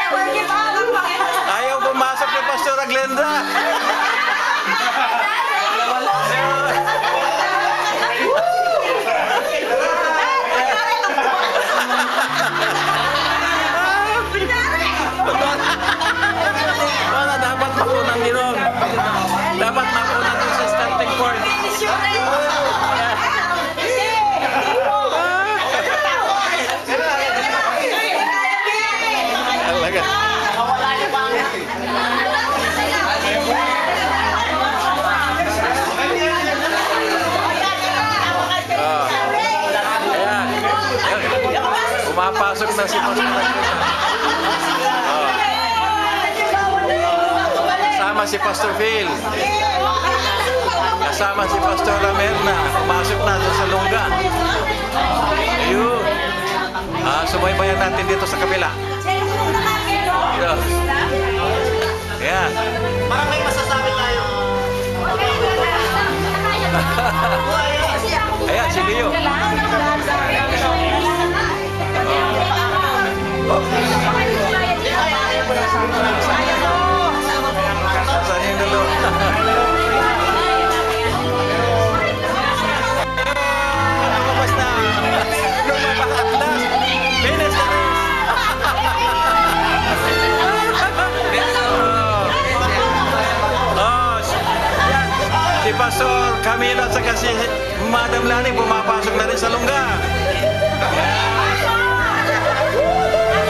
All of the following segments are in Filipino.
Ayaw pumasok ni Pastor Glenda. Wala, dapat makunan din nun. Dapat makunan din sa starting point. Pumapasok na si Pastor Glenda. Kasama si Pastor Phil. Kasama si Pastor Lamerna. Pumasok na doon sa lungga. Ayun. Subaybayan natin dito sa kabila. Ayan. Parang may masasabi tayo. Ayan, si Leo. Saan yung dulo? Lumabas na. Lumabahat na. Finish the race. Si Pastor Camilo at saka si Madam Lani pumapasok na rin sa lungga.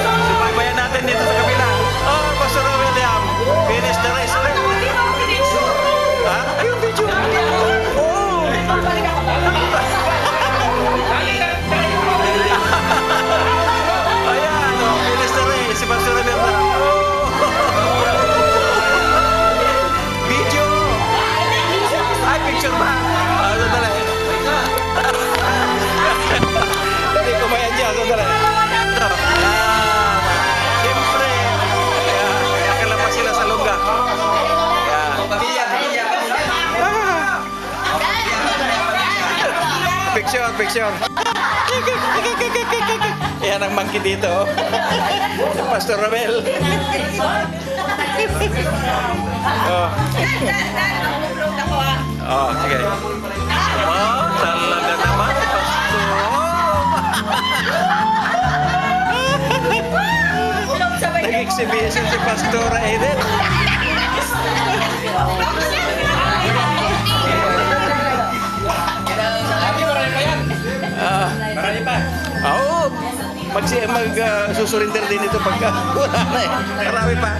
Subaybayan natin dito sa kabila. Oh, Pastor William, finish the race ulit. Ha? Ayun, video. Oh! Ayan, oh, finish the race. Si Pastor William. Oh! Video. Ay, picture ba? Sandali. Hindi ko mayan dyan. Sandali. Siyempre. Nakalabas sila sa lungga. Picture, picture. Yan ang monkey dito. Pastor Romel. Oh, sige. Oh, talaga naman, Pastor. Nag-exhibition si Pastor Aiden. Marami pa. Oo. Mag-susurinder din ito pagka wala na eh. Marami pa.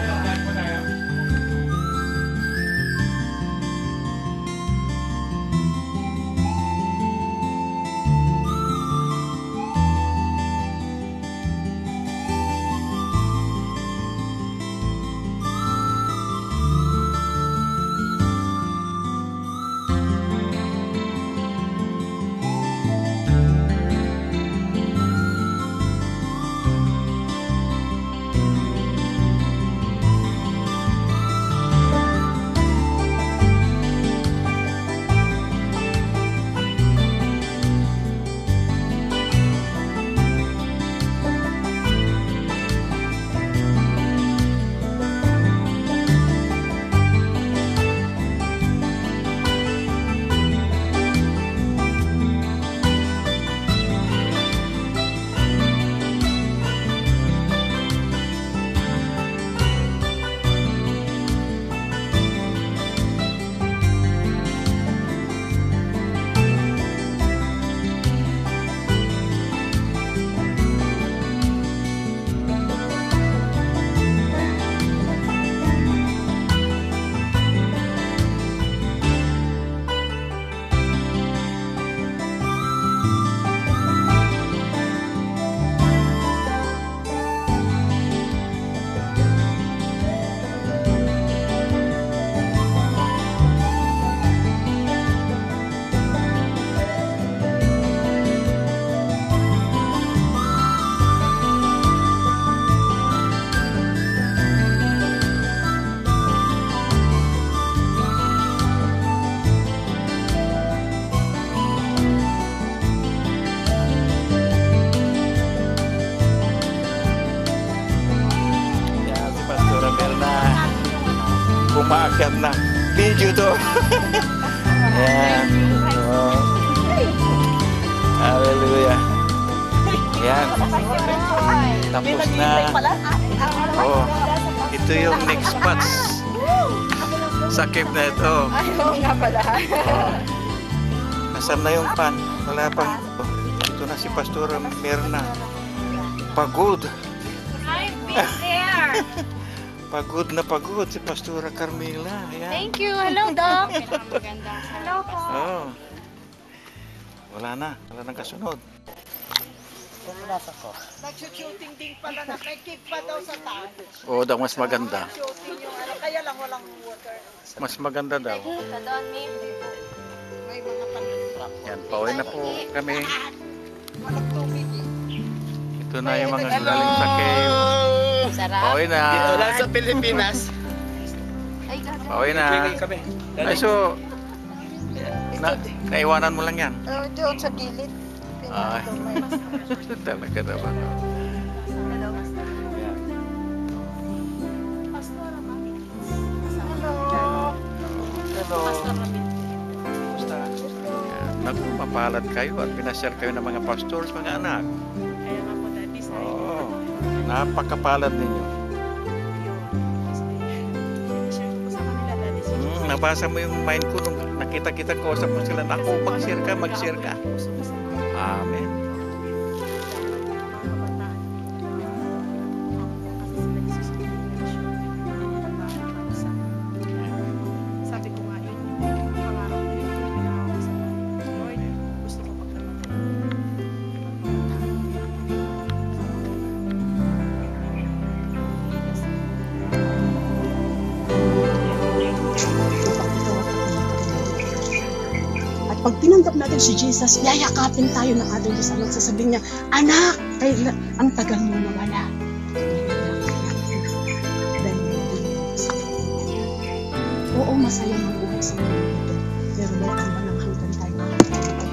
umaakyat na. Video to. Ayan. Oh. Hallelujah. Ayan. Tapos na. Oh. Ito yung next spots. Sa cave na ito. Ayaw nga pala. Nasaan na yung pan? Wala pa. Oh. Ito na si Pastor Mirna. Pagod. I've been there. Pagod na pagod si Pastora Carmela. Ayan. Thank you. Hello, Doc. Hello po. Oh. Wala na. Wala nang kasunod. Nag-shooting din pala na may cake pa daw sa taas. Oo daw, mas maganda. Shooting yung ano, kaya lang walang water. Mas maganda daw. Sa doon, Mim. May mga panlulok. Yan, pauwi na po kami. Walang tubig eh. Ito na yung mga galing sa cave. Sarap. Pauwi na. Dito lang sa Pilipinas. Ay, gano'n. Pauwi na. Ay, so, naiwanan mo lang yan. Doon sa gilid. Ay, talaga naman. Hello. Hello. Kumusta? Naku, mapalad kayo at pinashare kayo ng mga pastors, mga anak. Kaya nga po dati sa Oo, napakapalad ninyo. share ko sa kanila dati. Nabasa mo yung mind ko nung nakita-kita ko sa sila. Naku, mag-share ka, mag-share ka. Amen. Sabi ko nga pangarap na yun, pinahawa ko sa Lord, gusto ko pagdating. At pag tinanggap natin si Jesus, yayakapin tayo ng ating Diyos. Ang sasabihin niya, anak, ang tagal mo nawala. Oo, masaya ang buhay sa mundo ito. Pero meron ba ng hanggang tayo makakita?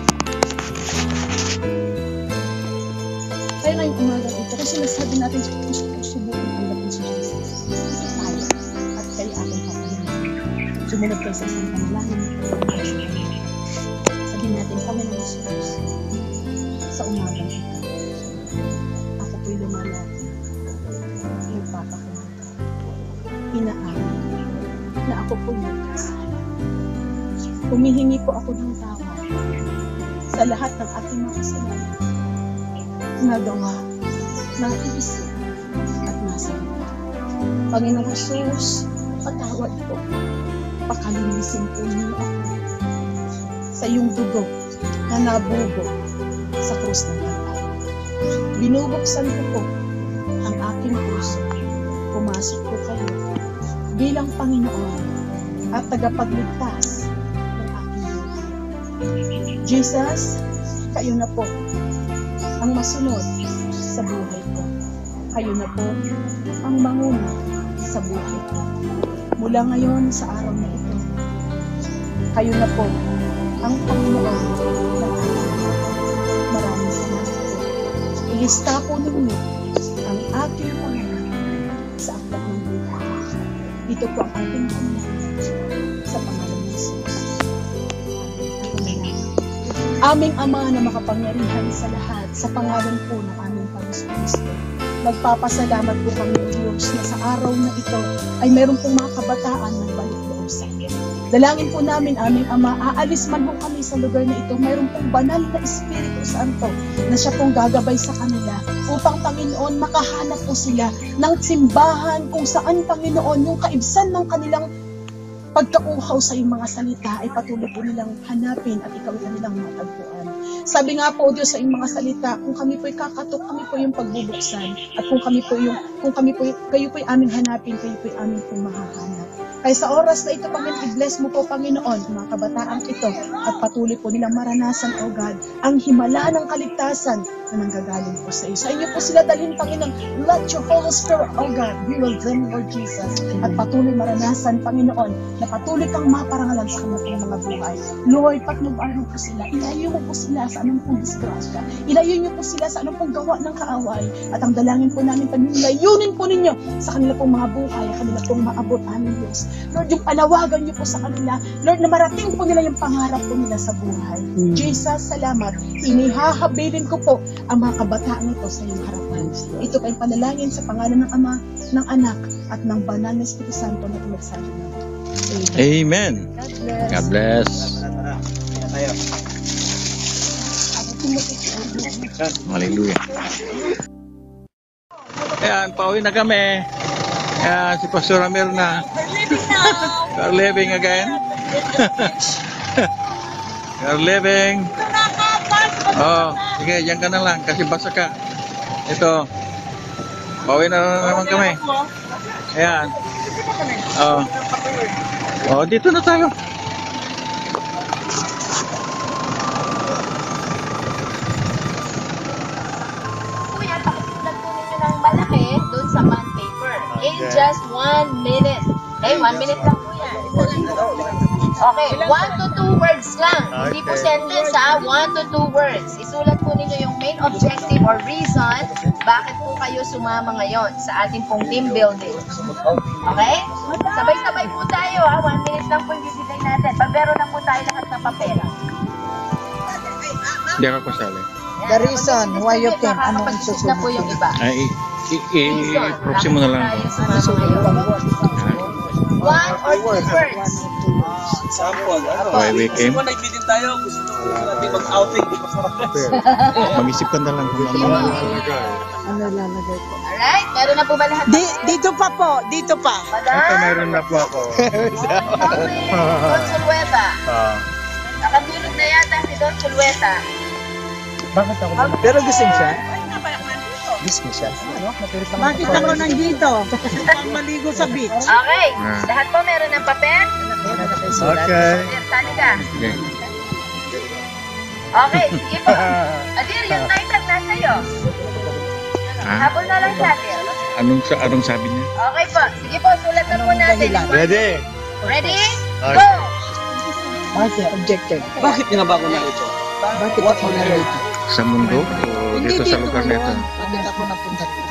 Kaya ngayong umaga ito, kasi sinasabi natin sa gusto kong subukan tanggapin si Jesus. Ito tayo. At kayo ating papalaman. Sumunod kayo sa isang panalangin. Sabihin natin, Panginoon Jesus, sa umagang ito, ako po'y lumalapit. Nagpapakumbaba. Inaamin na ako po'y nagkasala. Humihingi po ako ng tawad sa lahat ng aking mga kasalanan, nagawa, naiisip, at nasalita. Panginoon Jesus, patawad po. Pakalinisin po niyo ako sa iyong dugo na nabugo sa krus ng Kalbaryo. Binubuksan ko po ang aking puso. Pumasok po kayo bilang Panginoon at tagapagligtas ng aking buhay. Jesus, kayo na po ang masunod sa buhay ko. Kayo na po ang manguna sa buhay ko. Mula ngayon sa araw na ito, kayo na po ang Panginoon ng aking buhay. Maraming salamat po. Ilista po ninyo ang aking pangalan sa aklat ng buhay. Ito po ang ating pangalan sa pangalan ng Jesus. Aming Ama na makapangyarihan sa lahat, sa pangalan po ng aming Panginoon Kristo. Nagpapasalamat po kami, O Diyos, na sa araw na ito ay meron pong mga kabataan ng balik loob sa iyo. Dalangin po namin, aming Ama, aalis man po kami sa lugar na ito, mayroon pong banal na Espiritu Santo na siya pong gagabay sa kanila upang, Panginoon, makahanap po sila ng simbahan kung saan, Panginoon, yung kaibsan ng kanilang pagkauhaw sa iyong mga salita ay patuloy po nilang hanapin at ikaw kanilang matagpuan. Sabi nga po, Diyos, sa iyong mga salita, kung kami po'y kakatok, kami po yung pagbubuksan. At kung kayo po'y aming hanapin, kayo po'y aming pong mahahanap. Kaya sa oras na ito, Panginoon, i-bless mo po, Panginoon, mga kabataang ito, at patuloy po nilang maranasan, O God, ang himala ng kaligtasan na nanggagaling po sa iyo. Sa inyo po sila dalhin, Panginoon. Let your Holy Spirit, oh God, be with them, Lord Jesus. At patuloy maranasan, Panginoon, na patuloy kang maparangalan sa kanilang mga buhay. Lord, patnubaro po sila. Ilayo mo po sila sa anong pong disgrasya. Ilayo niyo po sila sa anong pong gawa ng kaaway. At ang dalangin po namin, Panginoon, layunin po ninyo sa kanila pong mga buhay, kanila pong maabot, aming Diyos. Lord, yung panawagan niyo po sa kanila, Lord, na marating po nila yung pangarap po nila sa buhay. Jesus, salamat. Inihahabilin ko po ang mga kabataan ito sa iyong harapan. Ito ay panalangin sa pangalan ng Ama, ng Anak, at ng Banal na Espiritu Santo na tumagsabi namin. Amen. God bless. God bless. Tayo. Hallelujah. Ayan, pauwi na kami. Ayan, si Pastor Amir na. We're living again. We're living. Oh, sige, dyan ka na lang kasi basa ka. Ito. Pauwi na naman kami. Ayan. Oh. Oh, dito na tayo. Kuya, pakisulat po ninyo ng malaki doon sa bond paper. In just 1 minute. Okay, 1 minute lang po yan. Okay, 1 to 2 words lang. Hindi po sentence ha, 1 to 2 words. Isulat po ninyo yung main objective or reason bakit po kayo sumama ngayon sa ating pong team building. Okay? Sabay-sabay po tayo ha, 1 minute lang po yung bibigay natin. Pabero na po tayo lahat ng papel. Hindi ako kasali. The reason why you came, ano ang Nakakapag-isip na po yung iba. Ay, i-proxy mo na lang. Tayo sumama ngayon. 1 or 2 words. Sample. Why we came? Kung nagbitin tayo, gusto natin mag-outing. Mag-isip ka na lang kung ano lalagay. Ano lalagay ko? Alright, meron na po ba lahat? Dito pa po, dito pa. Madam? Mayroon na po ako. Okay, Don Sulueta. Nakatulog na yata si Don Sulueta. Pero gising siya? Gising siya? Bakit ako nandito? Maligo sa beach. Okay, lahat po meron ng papel? Okay. Sali ka. Okay. Okay, sige po. Adir, yung title na sa'yo. Habol na lang siya, Adir. Anong sabi niya? Okay po, sige po, sulat na po natin. Ready? Ready? Okay. Go! Bakit? Objective. Bakit nga ba ako narito? Bakit ako narito? Sa mundo o dito sa lugar na ito? Bakit ako napunta dito?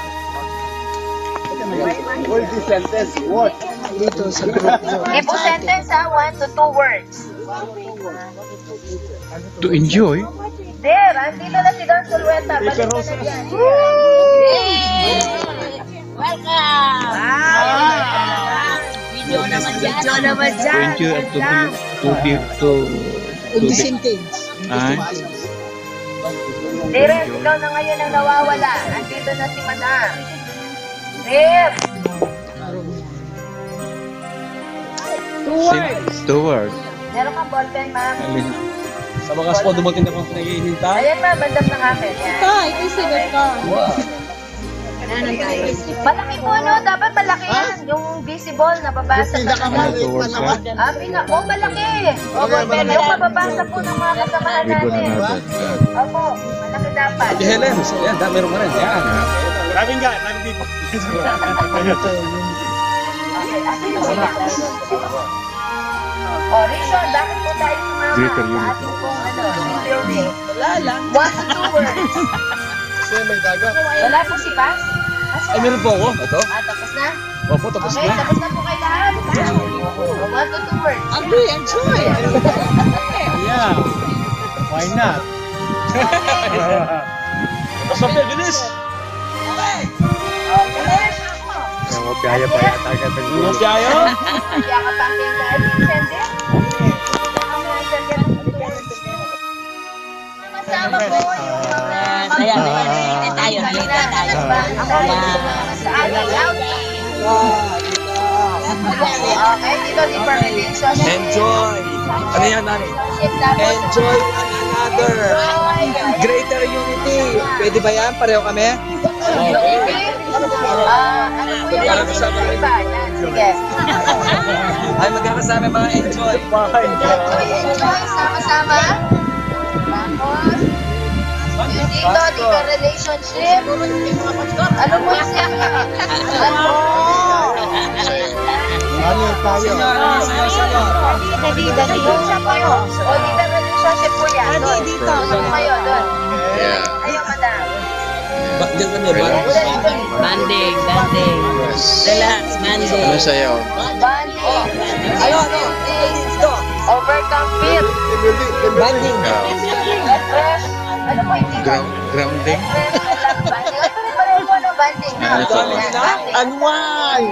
What is the sentence? What? Dito sa group nyo. Give po sentence ha, 1 to 2 words. To enjoy? There, andito na si Don Sulueta. Balik ka na dyan. Welcome! Video naman dyan. Video naman To enjoy at to Sentence. Ay? Dire, ikaw na ngayon ang nawawala. Andito na si Madam. Dire! 2 words. 2 words. Meron kang ballpen, ma'am. Alin? Sa mga spot, dumating na pang pinag-iinintay. Ayan, ma'am. Bandam ng akin. Yan. Ito sigat ka. Malaki po, ano? Dapat malaki yan. Yung visible, nababasa talaga. 2 words lang? Oh, malaki. Pero yung mababasa po ng mga kasamahan Ligo na natin. natin. Opo, malaki dapat. Si Helen, yan, meron ka rin. Yan. Maraming ka, maraming dito. Okay, asin yung sila. Oh, reason, bakit po tayo sumama Greater sa unity. ating pong team building? Wala lang. 1 to 2 words. Kasi may dagat. Wala po si Paz? Ay, meron po ako. Ito? Tapos na? Opo, tapos Okay, na. tapos na po kayo lahat. 1 to 2 words. Agree, enjoy. Yeah. Why not? Sofia, bilis! Okay. Kaya pa yata ka sa Ano tayo? Kaya ka pa kayong dahil, send it. Masama po yung mga tayo. Sa ating outing. Okay, dito di permission. Enjoy! Ano yan, Nani? Enjoy one another! Greater unity! Pwede ba yan? Pareho kami? Ano po yung iba? Yan, sige. Ay, magkakasama mga enjoy! Enjoy, sama-sama. Tapos, dito, di ba relationship? Ano mo yung Ano tayo? Dali. Doon siya po yun. O, di ba relationship po yan? Doon. Doon kayo, doon. Yeah. Ayaw, madam. Bakit kami ba? Banding. Relax, banding. Ano sa'yo? Banding. Ano? Overcome fear. Banding. Refresh. Ano po yung dito? Grounding? Refresh na lang banding. Ay, pare-pareho po ng banding. Ano ito? Banding. Unwind!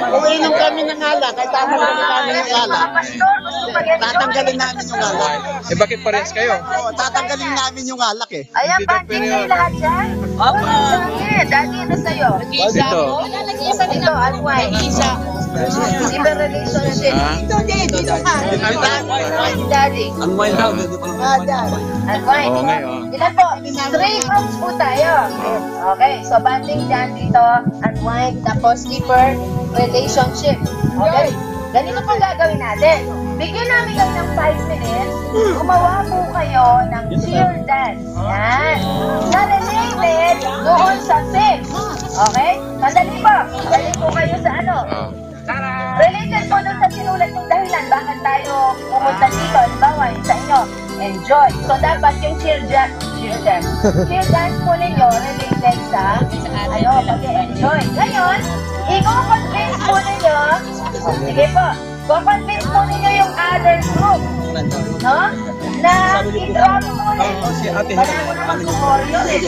Umiinom kami ng alak, kahit tatanggalin namin yung Mga alak. pastor, gusto mag-enjoy. Tatanggalin namin yung alak. Eh, bakit parehas kayo? Oo, tatanggalin namin yung alak eh. Ayan, Hindi daw banding pwede na yun. lahat dyan. Sige, daddy, ano sa'yo? Dito. Isa dito, unwind. Iba relationship. Ah? Dito ka. Daddy, Unwind daw. unwind. Oo, ngayon. Ilan po? 3 groups po tayo. Okay, so banding dyan dito, unwind, tapos deeper relationship. Okay, ganito po gagawin natin. Bigyan namin kayo ng 5 minutes, gumawa po kayo ng cheer dance. Yan. Na related doon sa theme. Okay? Madali po. Dali po kayo sa ano. Related po doon sa sinulat yung dahilan bakit tayo pumunta dito. Halimbawa, yung sa inyo, enjoy. So, dapat yung cheer dance po ninyo related sa ano, pag-enjoy. Ngayon, i-convince po ninyo, sige po, convince po ninyo yung other group, no? Na i-drop po ninyo. Wala mo naman kung Oreo eh.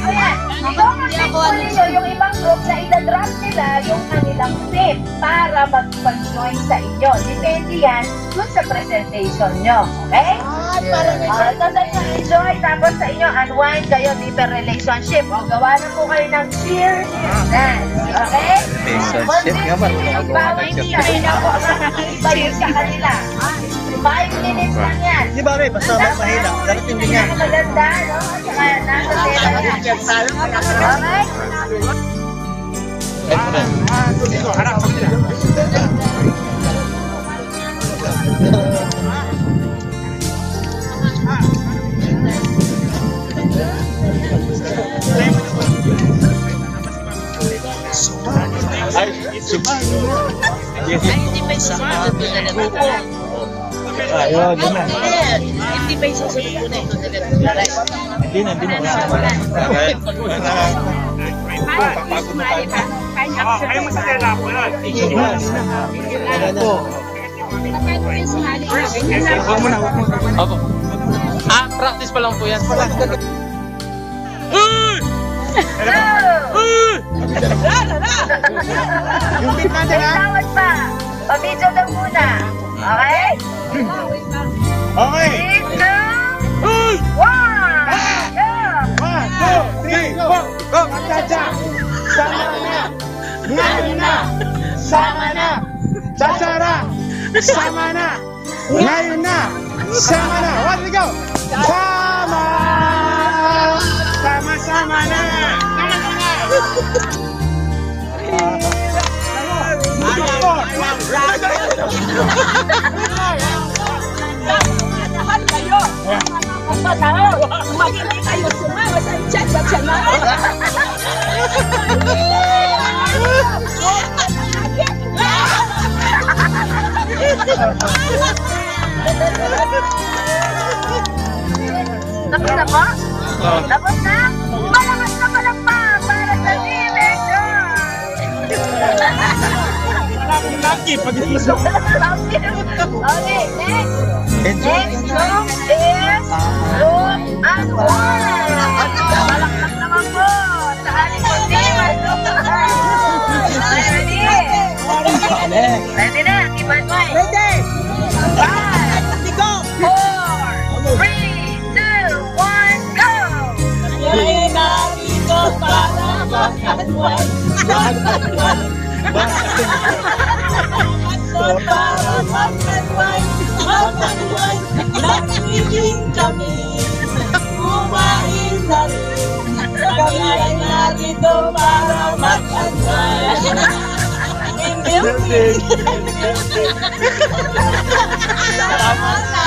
Ayan, i-convince po ninyo yung ibang group na i-drop nila yung kanilang tip para mag-join sa inyo. Depende yan dun sa presentation nyo. Okay? So sa inyo, enjoy. Tapos sa inyo, unwind kayo, deeper relationship. O, gawa na po kayo ng cheer dance. Okay? Relationship nga ba? Bawal niya. Kaya po ang nakakaiba yun sa kanila. 5 minutes lang yan. Di ba, Ray? Basta mahina. Darating din yan. Maganda, no? Saka nasa tela yan. Okay? Ayun, yun na. Hindi pa yung susunod ko na ito. Hindi na. Okay. Papagod na tayo. Kayo masasela po yun. Opo. Practice pa lang po yan. Yung beat natin ha? Tawad pa. Pa-video lang muna. Okay? Okay. 3, 2, 1. Go! 1, 2, 3, go! Go! Cha-cha! Sama na! Ngayon na! Sama na! Cha-cha-ra! Sama na! Ngayon na! Sama na! One, we go! Sama! Sama-sama na! Tapos na po? Tapos na? Malakas na palakpak para sa Team Enjoy! Lucky, pag-ibig Okay, next! Next group is Group Unwind! Palakpak naman po sa ating team! Ready? Ready na, Team Unwind! Ready! 5, 4, 3, 2, 1, go! Ngayon na dito para mag-unwind. Para mag-unwind. Mag-unwind. Nagiging kami. Kumain na rin. Kami ay narito para mag-unwind. Salamat na.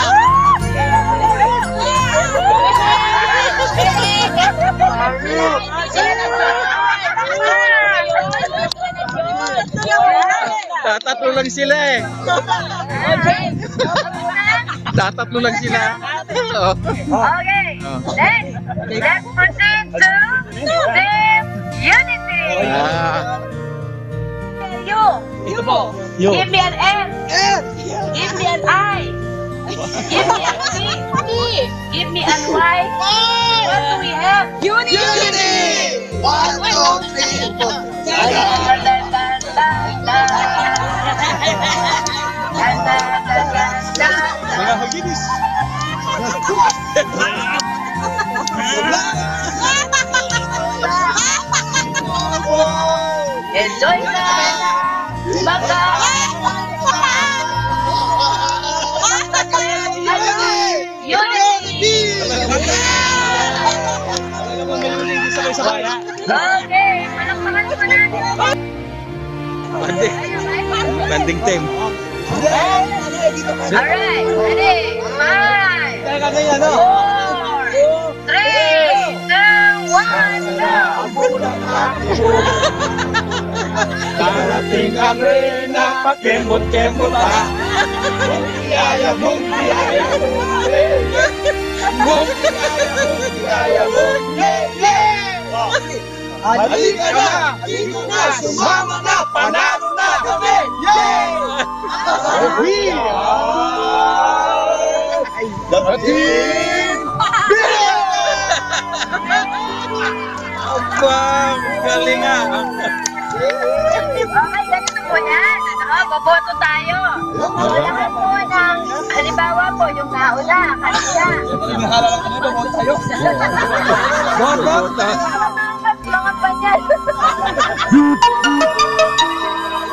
Tatatlo lang sila eh. Tatatlo lang sila. Oo. Okay, let's proceed to Team Unity. Ah. You. Give me an N. Give me an I. Give me an T. Give me an Y. What do we have? Unity! 1, 2, 3, 4. Mga haginis. Enjoy na! Baka! Unity! Okay, palakpakan mo natin. Banding team. Alright, ready? 5, 4, 3, 2, 1, go! Darating ang reyna, pakemot-kemot ha. Bungkiyaya, bungkiyaya, bungkiyaya. Bungkiyaya, bungkiyaya. Halika na, halika na, sumama na, panalo na kami! Yay! We are the team Wow, galing ah. Okay, ganito po yan. Boboto tayo. Kailangan po ng, halimbawa po, yung nauna, kanina. Mga panyan.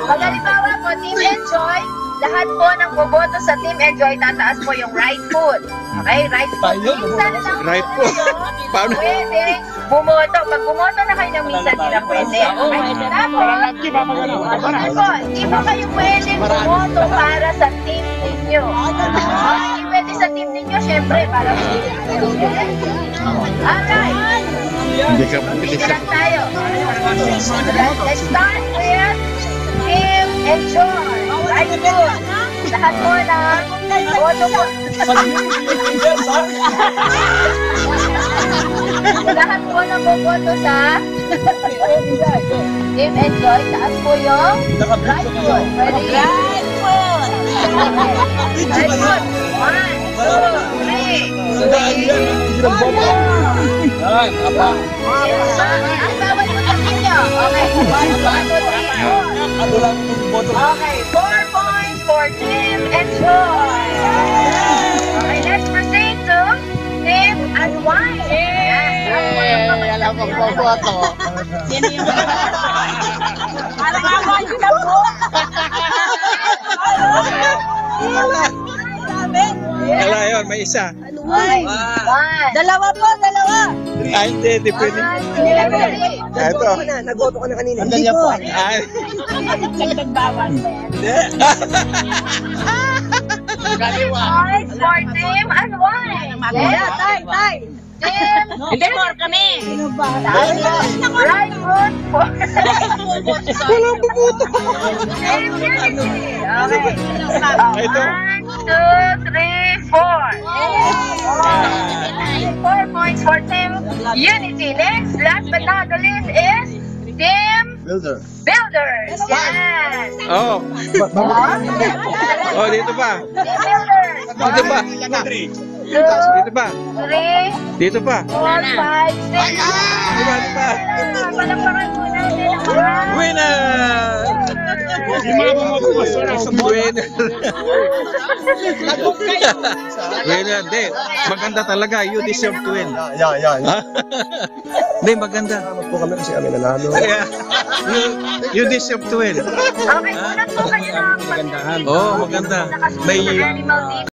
Pag halimbawa po, Team Enjoy, lahat po ng boboto sa Team Enjoy, tataas po yung right foot. Okay, right foot. Minsan lang Right foot. Paano? pwede bumoto. Pag bumoto na kayo ng minsan, hindi na pwede. Okay, tapos, hindi po kayo pwede bumoto para sa team ninyo. Hindi pwede sa team ninyo, syempre, para sa team ninyo. Alright. Hindi ka Sige lang tayo. Let's start with Team Enjoy. Right foot. Lahat po na boto po. Lahat po na boboto sa Team Enjoy. Taas po yung right foot. Ready? Right foot. Right foot. 1, 2, 3. Ang bawat boto ninyo. Okay. 1, 2, 3, 4. Okay. 4 points for Team Enjoy. Okay, let's proceed to Team Unwind. Alam ko po boto. Sino yung parang ako yung labo. Wala yun, may isa. One. Dalawa po, dalawa. Ah, hindi pwede. Ah, ito. Nag-voto ka na kanina. Hindi po. Ah, Dagdag bawas. Points for Team Unwind. Yeah, tay. Team Hindi more kami. Right foot for walang bumoto. Team Unity. Okay. Ito. 1, 2, 3, 4. 4 points for Team Unity. Next, last but not the least is Team Builder. Builders. Yes. Oh. Oh, dito pa. Team Builders. Dito pa. 2, Dito pa. 3, Dito pa. 4, 5, 6. Dito pa. Palakpakan po natin ang mga Winner! Winner! Winner, din. Maganda talaga. You deserve to win. Yan. Ha? Hindi, maganda. Salamat po kami kasi kami nanalo. Kaya, you deserve to win. Okay, unang po kayo ng Oo, maganda. May animal